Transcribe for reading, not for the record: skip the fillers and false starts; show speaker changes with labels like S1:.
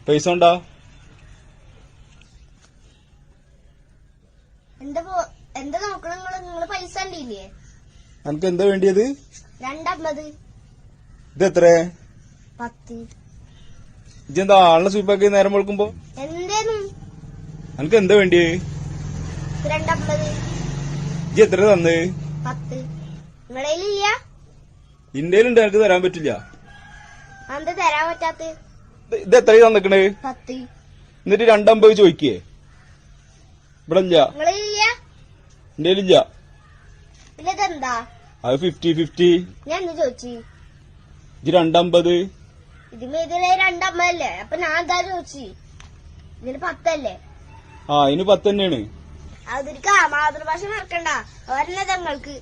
S1: പൈസ ഉണ്ടാ?
S2: എന്താ നോക്കണം? നിങ്ങള് പൈസ ഉണ്ടില്ലേ?
S1: അനക്ക് എന്താ വേണ്ടിയത്?
S2: 250.
S1: ഇത് എത്ര?
S2: 10.
S1: ഇജെന്താ ആളിനെ സൂപ്പാക്കി നേരം വെളുക്കുമ്പോ?
S2: എന്തേന്നു?
S1: അനക്ക് എന്താ വേണ്ടിയത്?
S2: 250.
S1: ഇജ് എത്ര തന്ന്?
S2: 10. നിങ്ങളേലില്ല?
S1: ഇന്ത്യയിലുണ്ട്, എനിക്ക് തരാൻ പറ്റില്ല.
S2: എന്താ തരാൻ പറ്റാത്ത?
S1: ഇത് എത്ര തന്നിക്കണ്?
S2: 10.
S1: എന്നിട്ട് 250 ചോദിക്കേ? ഇവിടെ ഇല്ല.
S2: നിങ്ങളില്ല?
S1: ഇന്ത്യയിലില്ല.
S2: പിന്നെ ഇതെന്താ?
S1: അത് 50-50.
S2: ഞാൻ എന്ത് ചോദിച്ചു?
S1: ഇജ് 250.
S2: ഇതിന് 250 അല്ലേ? അപ്പൊ ഞാൻ എന്താ ചോദിച്ചു? ഇതിന് 10 അല്ലേ?
S1: ആ, ഇതിന് 10 തന്നെയാണ്.
S2: അതിരിക്കാ മാതൃഭാഷ മറക്കണ്ട. ഒരെണ്ണ തങ്ങൾക്ക്